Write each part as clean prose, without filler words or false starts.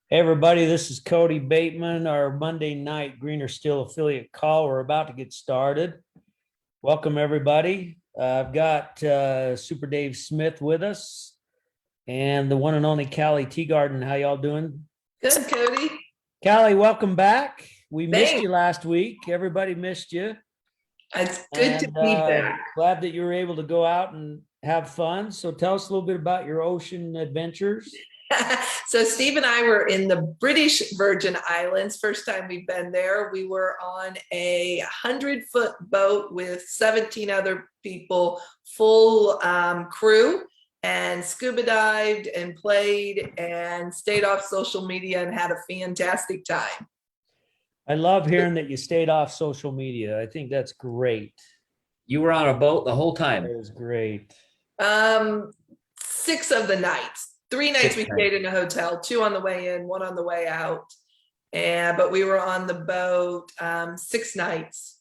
Hey everybody, this is Cody Bateman, our Monday night Greener Steel affiliate call. We're about to get started. Welcome everybody. I've got Super Dave Smith with us and the one and only Callie Teagarden. How y'all doing? Good, Cody. Callie, welcome back. We missed you Thanks. last week. Everybody missed you, It's good to and be back. glad that you were able to go out and have fun. So tell us a little bit about your ocean adventures. So Steve and I were in the British Virgin Islands. First time we've been there. We were on a 100-foot boat with 17 other people, full crew, and scuba dived and played and stayed off social media and had a fantastic time. I love hearing that you stayed off social media. I think that's great. You were on a boat the whole That time. is great. Um, 6 of the nights. 3 nights we Six nights. stayed in a hotel, two on the way in, one on the way out. But we were on the boat 6 nights.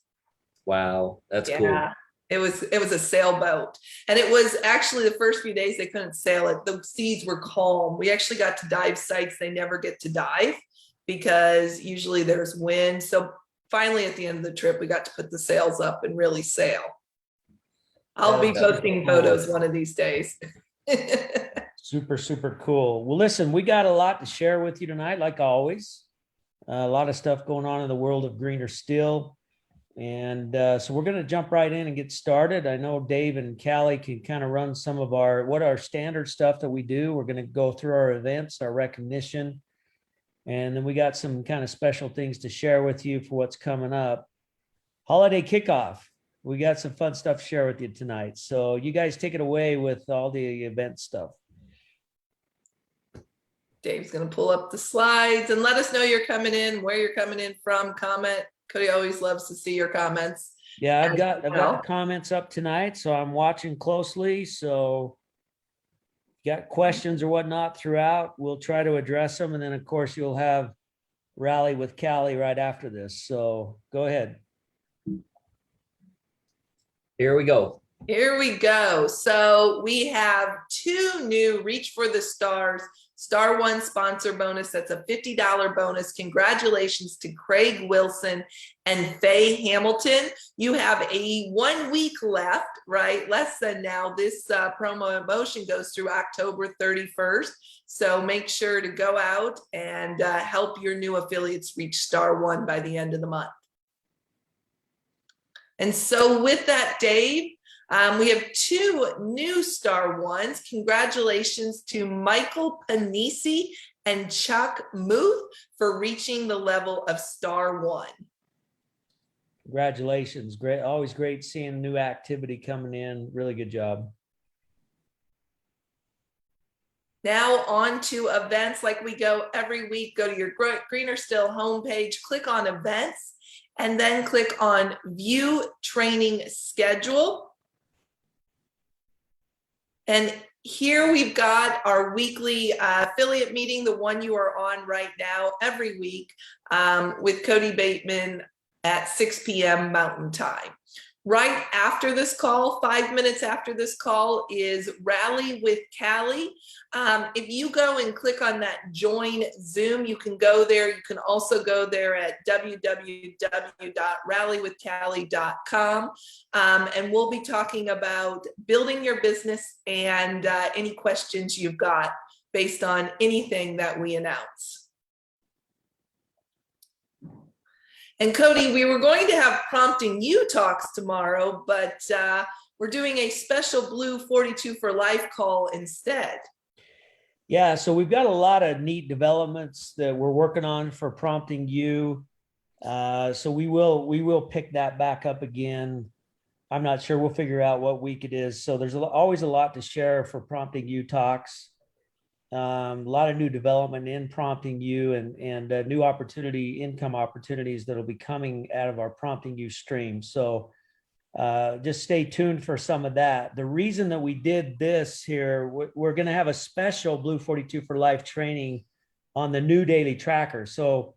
Wow, that's cool. Yeah. It was a sailboat. And it was actually the first few days they couldn't sail it. The seas were calm. We actually got to dive sites they never get to dive because usually there's wind. So finally at the end of the trip, we got to put the sails up and really sail. I'll be That's posting cool. photos one of these days. Super, super cool. Well, listen, we got a lot to share with you tonight, like always. A lot of stuff going on in the world of greener steel. And so we're going to jump right in and get started. I know Dave and Callie can kind of run some of our standard stuff that we do. We're going to go through our events, our recognition, and then we got some kind of special things to share with you for what's coming up. Holiday kickoff. We got some fun stuff to share with you tonight. So you guys take it away with all the event stuff. Dave's going to pull up the slides and let us know you're coming in, where you're coming in from. Comment. Cody always loves to see your comments. Yeah, I've got well. the comments up tonight, so I'm watching closely. So if you got questions or whatnot throughout, we'll try to address them. And then of course you'll have Rally with Callie right after this. So go ahead. Here we go. Here we go. So we have two new Reach for the Stars Star One sponsor bonus. That's a $50 bonus. Congratulations to Craig Wilson and Faye Hamilton. You have a 1 week left, right? Less than now. This promo motion goes through October 31st. So make sure to go out and help your new affiliates reach Star One by the end of the month. And so with that, Dave, we have two new Star Ones. Congratulations to Michael Panisi and Chuck Muth for reaching the level of Star One. Congratulations. Great. Always great seeing new activity coming in. Really good job. Now on to events like we go every week. Go to your Greener Steel homepage, click on events, and then click on view training schedule. And here we've got our weekly affiliate meeting, the one you are on right now every week with Cody Bateman at 6 p.m. Mountain Time. Right after this call, 5 minutes after this call, is Rally with Callie. If you go and click on that join Zoom, you can go there. You can also go there at www.rallywithcallie.com. And we'll be talking about building your business and any questions you've got based on anything that we announce. And Cody, we were going to have Prompting You talks tomorrow, but we're doing a special Blue 42 for Life call instead. Yeah, so we've got a lot of neat developments that we're working on for Prompting You. So we will pick that back up again. I'm not sure. We'll figure out what week it is. So there's always a lot to share for Prompting You talks. A lot of new development in Prompting You and new income opportunities that'll be coming out of our Prompting You stream. So just stay tuned for some of that. The reason that we did this here, we're going to have a special Blue 42 for Life training on the new daily tracker. So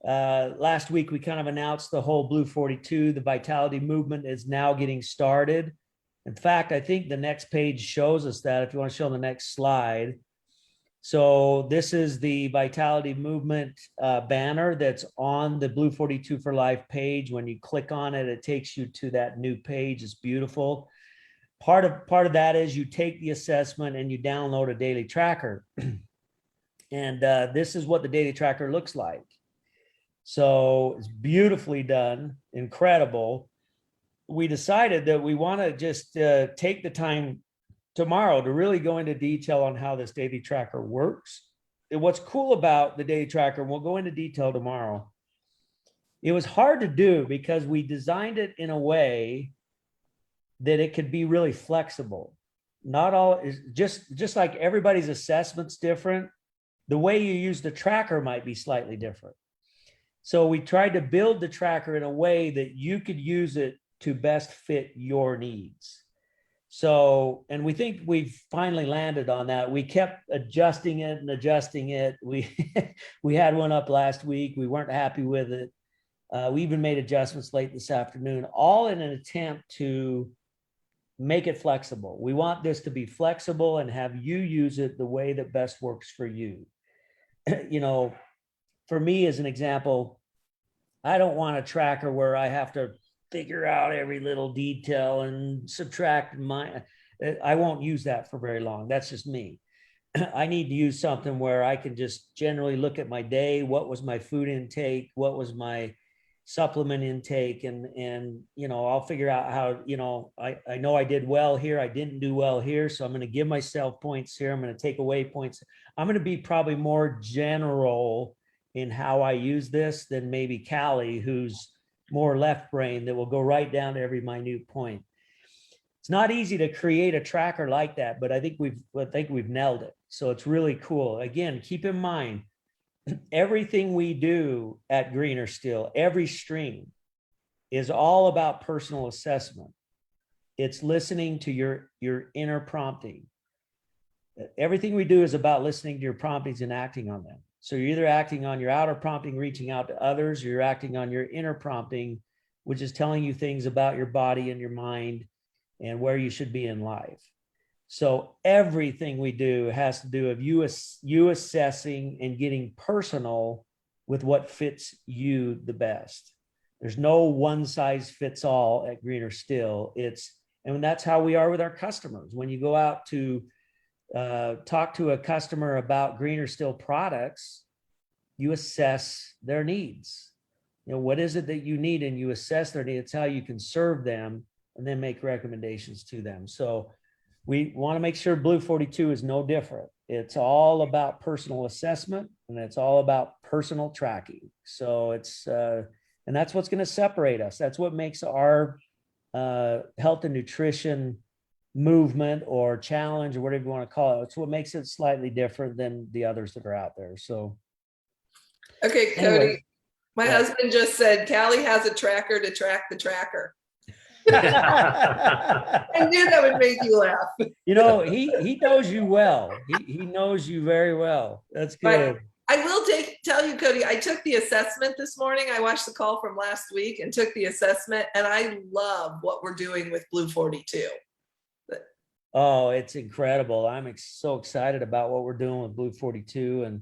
last week we kind of announced the whole Blue 42, the Vitality movement is now getting started. In fact, I think the next page shows us that, if you want to show the next slide. So this is the Vitality Movement banner that's on the Blue 42 for Life page. When you click on it, it takes you to that new page. It's beautiful. Part of that is you take the assessment and you download a daily tracker. And this is what the daily tracker looks like. So it's beautifully done, incredible. We decided that we want to just take the time tomorrow to really go into detail on how this daily tracker works. And what's cool about the daily tracker, and we'll go into detail tomorrow, it was hard to do because we designed it in a way that it could be really flexible. Not all is just like everybody's assessment's different. The way you use the tracker might be slightly different. So we tried to build the tracker in a way that you could use it to best fit your needs. So, and we think we've finally landed on that. We kept adjusting it and adjusting it. We had one up last week. We weren't happy with it. We even made adjustments late this afternoon, all in an attempt to make it flexible. We want this to be flexible and have you use it the way that best works for you. You know, for me, as an example, I don't want a tracker where I have to figure out every little detail and subtract I won't use that for very long. That's just me. I need to use something where I can just generally look at my day. What was my food intake? What was my supplement intake? And, you know, I'll figure out how, you know I did well here. I didn't do well here. So I'm going to give myself points here. I'm going to take away points. I'm going to be probably more general in how I use this than maybe Callie, who's more left brain, that will go right down to every minute point. It's not easy to create a tracker like that, but I think we've nailed it. So it's really cool. Again, keep in mind, everything we do at Greener Still, every stream is all about personal assessment. It's listening to your inner prompting. Everything we do is about listening to your promptings and acting on them. So you're either acting on your outer prompting, reaching out to others, or you're acting on your inner prompting, which is telling you things about your body and your mind and where you should be in life. So everything we do has to do with you assessing and getting personal with what fits you the best. There's no one size fits all at Greener Still. And that's how we are with our customers. When you go out to talk to a customer about Greener Still products, you assess their needs. You know, what is it that you need, and you assess their needs. It's how you can serve them and then make recommendations to them. So we want to make sure Blue 42 is no different. It's all about personal assessment, and it's all about personal tracking. So it's, and that's what's going to separate us. That's what makes our health and nutrition movement or challenge, or whatever you want to call it. It's what makes it slightly different than the others that are out there. So, Okay, Cody, anyway, my husband just said Callie has a tracker to track the tracker. I knew that would make you laugh. You know, he knows you well. He knows you very well. That's good. I will tell you, Cody, I took the assessment this morning. I watched the call from last week and took the assessment, and I love what we're doing with Blue 42. Oh, it's incredible. I'm so excited about what we're doing with Blue 42. And,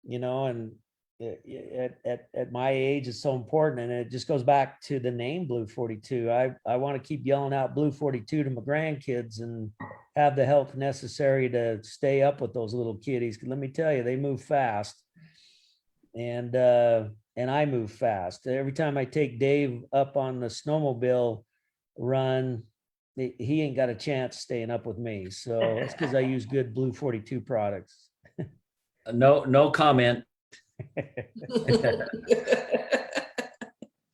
you know, and at my age, it's so important. And it just goes back to the name Blue 42. I want to keep yelling out Blue 42 to my grandkids and have the help necessary to stay up with those little kiddies. Let me tell you, they move fast. And I move fast. Every time I take Dave up on the snowmobile run, he ain't got a chance staying up with me. So it's because I use good Blue 42 products. No comment.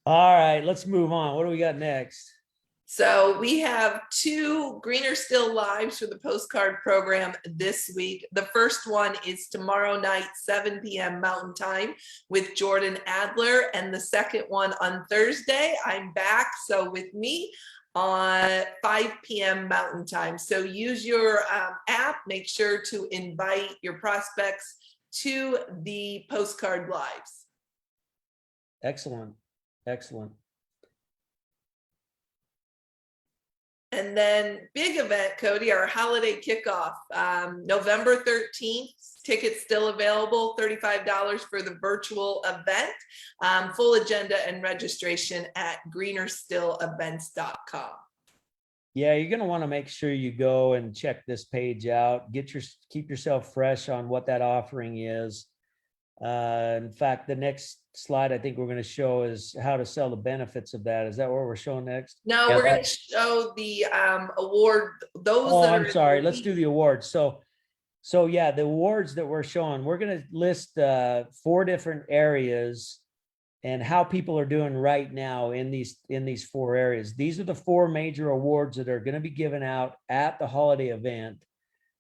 All right, let's move on. What do we got next? So we have 2 Greener Still lives for the postcard program this week. The first one is tomorrow night, 7 p.m. Mountain Time with Jordan Adler. And the second one on Thursday, I'm back. So with me on 5 p.m. Mountain Time. So use your app. Make sure to invite your prospects to the postcard lives. Excellent. Excellent. And then big event, Cody, our holiday kickoff, November 13th. Tickets still available, $35 for the virtual event. Full agenda and registration at greenerstillevents.com. Yeah, you're going to want to make sure you go and check this page out. Keep yourself fresh on what that offering is. In fact, the next slide I think we're going to show is how to sell the benefits of that. Is that what we're showing next? No, Yeah, we're going to show the award. Those Oh, that I'm are sorry. Let's do the awards. So yeah, the awards that we're showing, we're going to list 4 different areas and how people are doing right now in these 4 areas. These are the 4 major awards that are going to be given out at the holiday event.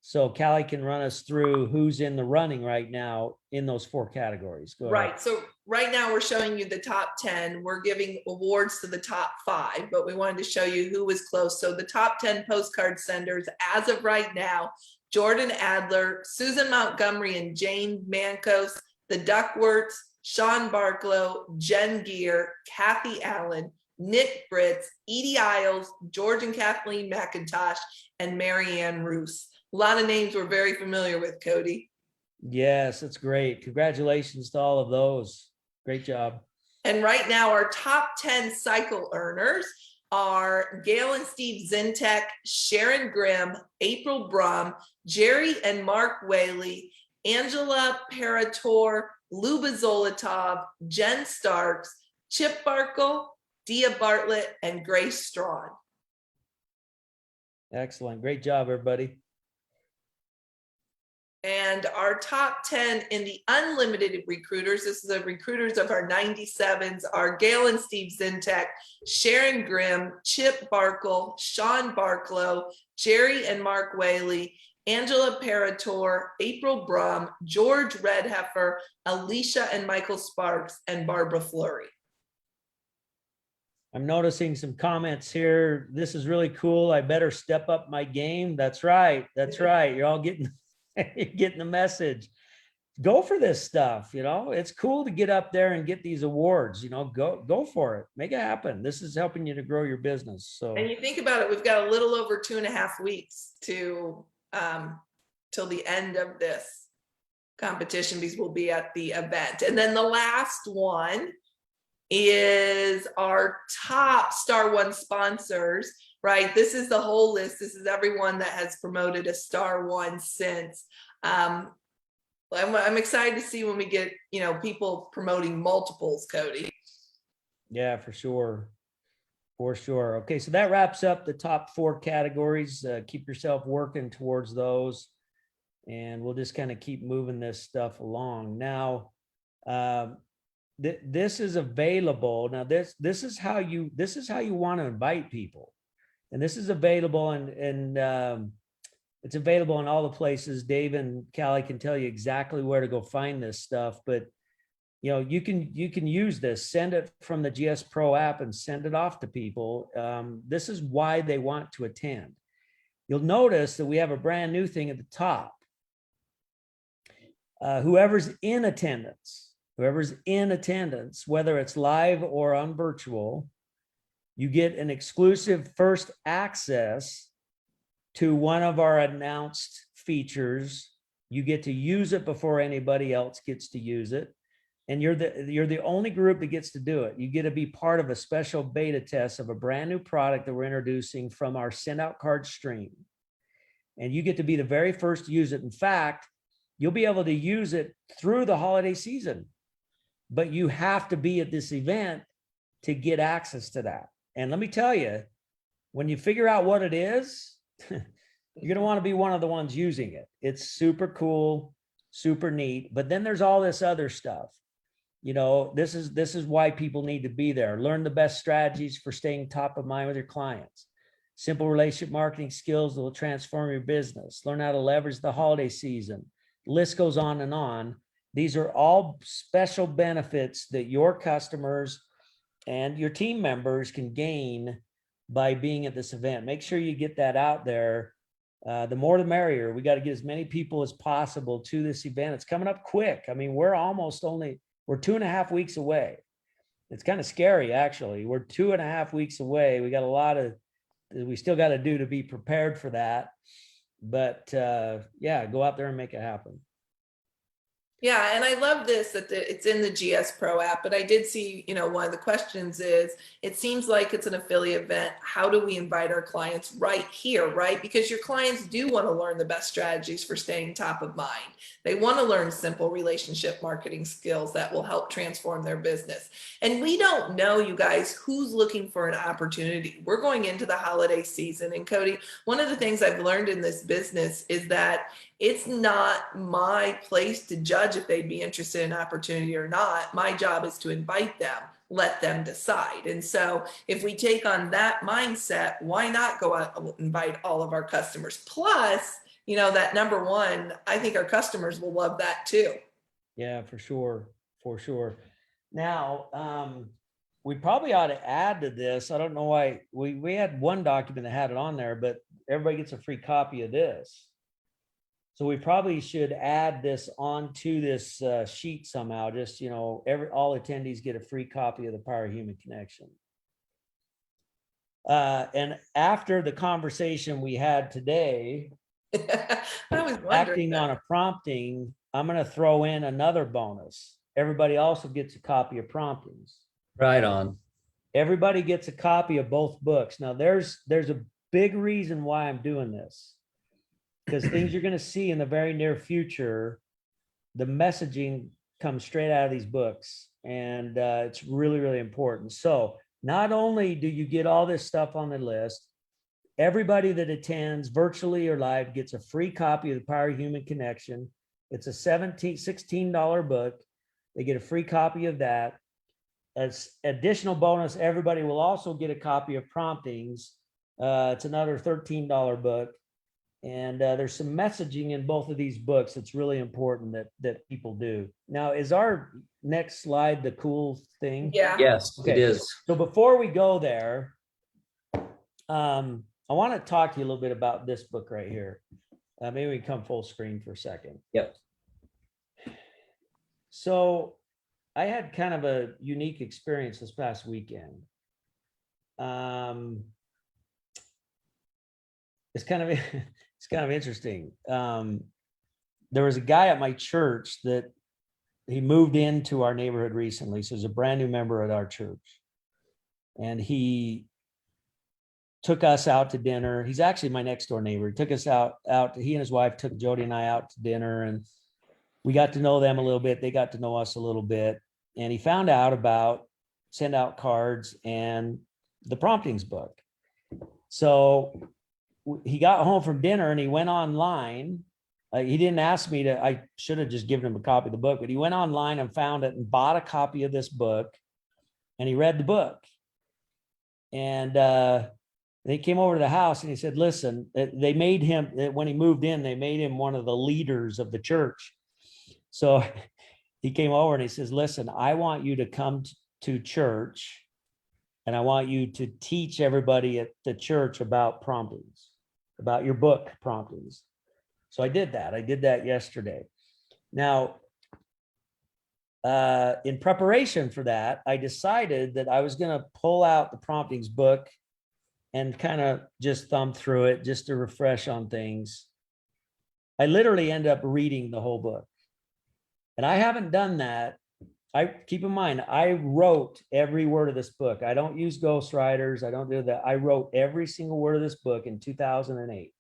So Callie can run us through who's in the running right now in those 4 categories. Go ahead. Right. So right now we're showing you the top 10. We're giving awards to the top 5, but we wanted to show you who was close. So the top 10 postcard senders as of right now, Jordan Adler, Susan Montgomery and Jane Mancos, the Duckworths, Sean Barklow, Jen Gear, Kathy Allen, Nick Britz, Edie Isles, George and Kathleen McIntosh, and Marianne Roos. A lot of names we're very familiar with, Cody. Yes, that's great. Congratulations to all of those. Great job. And right now, our top 10 cycle earners are Gail and Steve Zintek, Sharon Grimm, April Brum, Jerry and Mark Whaley, Angela Parator, Luba Zolotov, Jen Starks, Chip Barkle, Dia Bartlett, and Grace Strawn. Excellent. Great job, everybody. And our top 10 in the unlimited recruiters, this is the recruiters of our 97s, are Gail and Steve Zintek, Sharon Grimm, Chip Barkle, Sean Barklow, Jerry and Mark Whaley, Angela Parator, April Brum, George Redheffer, Alicia and Michael Sparks, and Barbara Fleury. I'm noticing some comments here. This is really cool. I better step up my game. That's right. That's right. You're all getting the message. Go for this stuff. It's cool to get up there and get these awards. Go for it. Make it happen. This is helping you to grow your business. So, and you think about it, we've got a little over 2.5 weeks to till the end of this competition, because we'll be at the event. And then the last one is our top Star One sponsors, right? This is the whole list. This is everyone that has promoted a Star One since. I'm excited to see when we get, people promoting multiples, Cody. Yeah, for sure. For sure. Okay, so that wraps up the top 4 categories. Keep yourself working towards those, and we'll just kind of keep moving this stuff along. Now, this is available. Now, this is how you want to invite people, and this is available, and it's available in all the places. Dave and Callie can tell you exactly where to go find this stuff, but you can use this, send it from the GS Pro app and send it off to people. This is why they want to attend. You'll notice that we have a brand new thing at the top. Whoever's in attendance, whether it's live or on virtual, you get an exclusive first access to one of our announced features. You get to use it before anybody else gets to use it. And you're the only group that gets to do it. You get to be part of a special beta test of a brand new product that we're introducing from our send out card stream. And you get to be the very first to use it. In fact, you'll be able to use it through the holiday season, but you have to be at this event to get access to that. And let me tell you, when you figure out what it is, you're going to want to be one of the ones using it. It's super cool, super neat. But then there's all this other stuff. This is why people need to be there. Learn the best strategies for staying top of mind with your clients. Simple relationship marketing skills that will transform your business. Learn how to leverage the holiday season. The list goes on and on. These are all special benefits that your customers and your team members can gain by being at this event. Make sure you get that out there. The more the merrier. We got to get as many people as possible to this event. It's coming up quick. I mean, we're 2.5 weeks away. It's kind of scary, actually. We're 2.5 weeks away. We got a lot of we still got to do to be prepared for that. But yeah, go out there and make it happen. Yeah, and I love this that it's in the GS Pro app, but I did see, one of the questions is, it seems like it's an affiliate event. How do we invite our clients right here, right? Because your clients do want to learn the best strategies for staying top of mind. They want to learn simple relationship marketing skills that will help transform their business. And we don't know, you guys, who's looking for an opportunity. We're going into the holiday season. And Cody, one of the things I've learned in this business is that it's not my place to judge if they'd be interested in opportunity or not. My job is to invite them, let them decide. And so if we take on that mindset, why not go out and invite all of our customers? Plus, that number one, I think our customers will love that too. Yeah, for sure. For sure. Now, we probably ought to add to this. I don't know why we had one document that had it on there, but everybody gets a free copy of this. So we probably should add this onto this sheet somehow. Just, all attendees get a free copy of the Power of Human Connection. And after the conversation we had today, I was wondering acting that. on a prompting, I'm going to throw in another bonus. Everybody also gets a copy of promptings. Right on. Everybody gets a copy of both books. Now there's a big reason why I'm doing this, because things you're going to see in the very near future, the messaging comes straight out of these books, and it's really, really important. So not only do you get all this stuff on the list, everybody that attends virtually or live gets a free copy of the Power of Human Connection. It's a $16 book. They get a free copy of that. As additional bonus, everybody will also get a copy of promptings. It's another $13 book. And there's some messaging in both of these books that's really important that people do. Now, is our next slide the cool thing? Yeah. Yes, Okay. it is. So before we go there, I want to talk to you a little bit about this book right here. Maybe we can come full screen for a second. Yep. So I had kind of a unique experience this past weekend. It's kind of interesting. There was a guy at my church that he moved into our neighborhood recently. So he's a brand new member at our church. And he took us out to dinner. He's actually my next door neighbor. He took us out. He and his wife took Jody and I out to dinner, and we got to know them a little bit. They got to know us a little bit. And he found out about Send Out Cards and the Promptings book. So he got home from dinner and he went online. He didn't ask me to, I should have just given him a copy of the book, but he went online and found it and bought a copy of this book, and he read the book. And they came over to the house and he said, listen, they made him, when he moved in, they made him one of the leaders of the church. So he came over and he says, listen, I want you to come to church, and I want you to teach everybody at the church about promptings, about your book promptings. So I did that. I did that yesterday. Now, in preparation for that, I decided that I was going to pull out the promptings book and kind of just thumb through it just to refresh on things. I literally ended up reading the whole book. And I haven't done that. I keep in mind, I wrote every word of this book. I don't use ghostwriters. I don't do that. I wrote every single word of this book in 2008.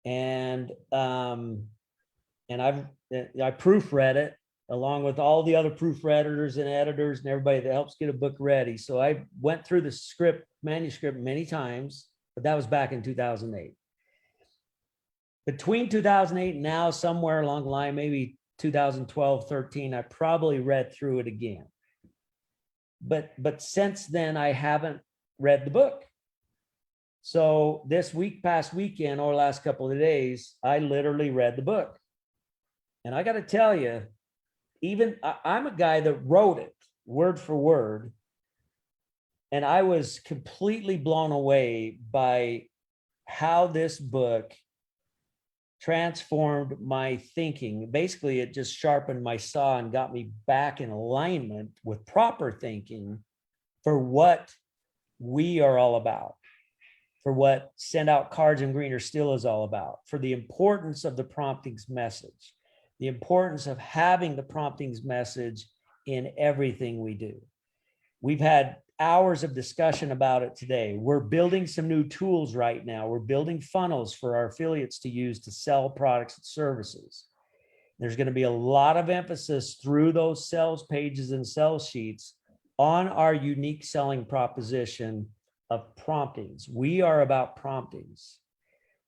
And I proofread it along with all the other proofreaders and editors and everybody that helps get a book ready. So I went through the manuscript many times, but that was back in 2008. Between 2008 and now, somewhere along the line, maybe 2012, 13, I probably read through it again. But since then, I haven't read the book. So this past weekend or last couple of days, I literally read the book. And I got to tell you, I'm a guy that wrote it word for word. And I was completely blown away by how this book transformed my thinking. Basically, it just sharpened my saw and got me back in alignment with proper thinking for what we are all about. for what Send Out Cards and Greener Steel is all about, for the importance of the promptings message, the importance of having the promptings message in everything we do. We've had hours of discussion about it today. We're building some new tools right now. We're building funnels for our affiliates to use to sell products and services. There's going to be a lot of emphasis through those sales pages and sales sheets on our unique selling proposition of promptings. We are about promptings.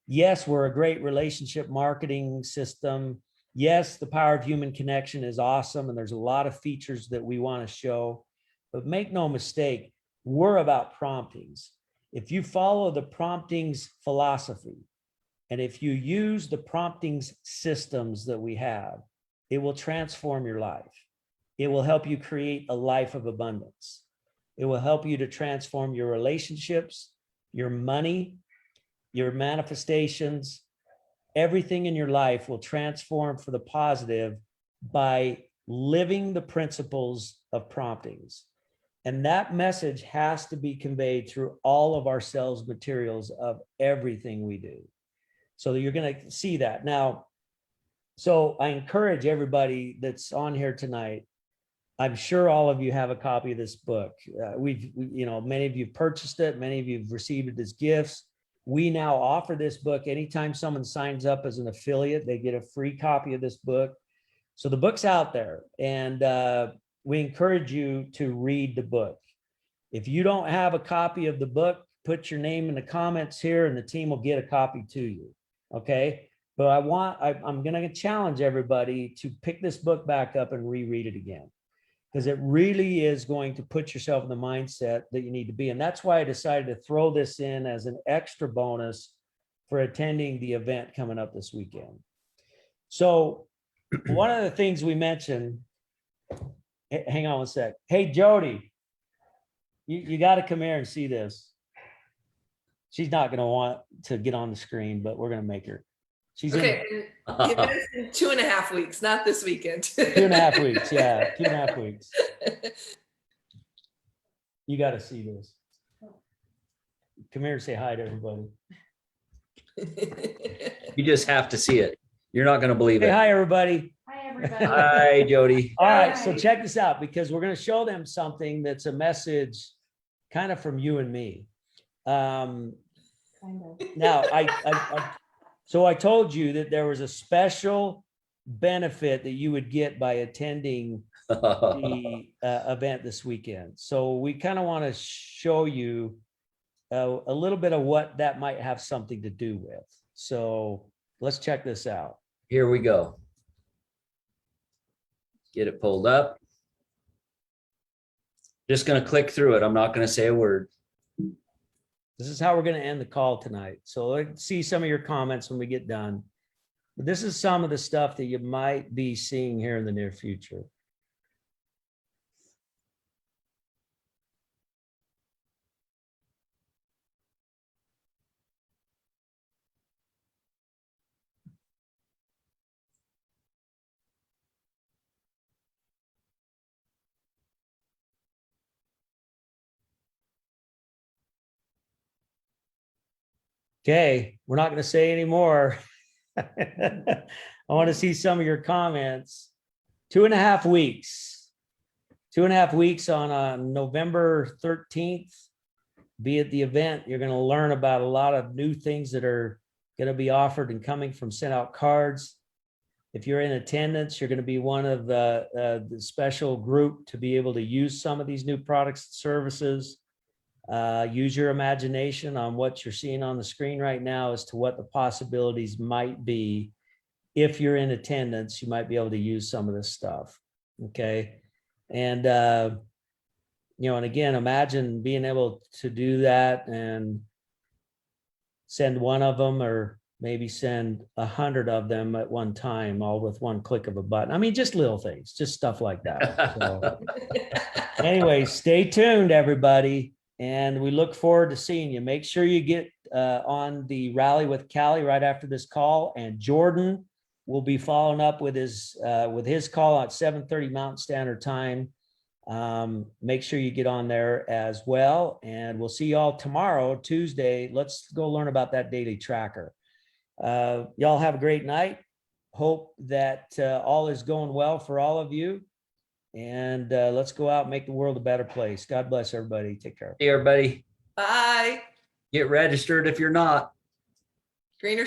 Yes, we're a great relationship marketing system. Yes, the power of human connection is awesome, and there's a lot of features that we want to show. But make no mistake, we're about promptings. If you follow the promptings philosophy, and if you use the promptings systems that we have, it will transform your life. It will help you create a life of abundance. It will help you to transform your relationships, your money, your manifestations. Everything in your life will transform for the positive by living the principles of promptings. And that message has to be conveyed through all of our sales materials of everything we do. So you're going to see that. Now, so I encourage everybody that's on here tonight. I'm sure all of you have a copy of this book. Many of you have purchased it. Many of you have received it as gifts. We now offer this book. Anytime someone signs up as an affiliate, they get a free copy of this book. So the book's out there, and we encourage you to read the book. If you don't have a copy of the book, put your name in the comments here, and the team will get a copy to you. Okay. But I'm going to challenge everybody to pick this book back up and reread it again, because it really is going to put yourself in the mindset that you need to be. And that's why I decided to throw this in as an extra bonus for attending the event coming up this weekend. So one of the things we mentioned, hang on one sec. Hey, Jody, you got to come here and see this. She's not going to want to get on the screen, but we're going to make her. She's okay. Give us in 2.5 weeks, not this weekend. 2.5 weeks. Yeah. 2.5 weeks. You got to see this. Come here and say hi to everybody. You just have to see it. You're not going to believe Hey, it. hi, everybody. Hi, everybody. Hi, Jody. All right. So Hi. check this out, because we're going to show them something that's a message kind of from you and me. Kind of. Now, so I told you that there was a special benefit that you would get by attending the event this weekend. So we kind of want to show you a little bit of what that might have something to do with. So let's check this out. Here we go. Get it pulled up. Just going to click through it. I'm not going to say a word. This is how we're going to end the call tonight. So let's see some of your comments when we get done. But this is some of the stuff that you might be seeing here in the near future. Okay, we're not going to say any more. I want to see some of your comments. 2.5 weeks. 2.5 weeks on November 13th. Be at the event. You're going to learn about a lot of new things that are going to be offered and coming from Send Out Cards. If you're in attendance, you're going to be one of the special group to be able to use some of these new products and services. Use your imagination on what you're seeing on the screen right now as to what the possibilities might be. If you're in attendance, you might be able to use some of this stuff. Okay. And, and again, imagine being able to do that and send one of them, or maybe send 100 of them at one time, all with one click of a button. I mean, just little things, just stuff like that. So anyway, stay tuned, everybody. And we look forward to seeing you. Make sure you get on the Rally with Callie right after this call. And Jordan will be following up with his call at 7:30 Mountain Standard Time. Make sure you get on there as well. And we'll see y'all tomorrow, Tuesday. Let's go learn about that daily tracker. Y'all have a great night. Hope that all is going well for all of you. And let's go out and make the world a better place. God bless everybody. Take care. Hey, everybody, Bye. get registered if you're not. Greener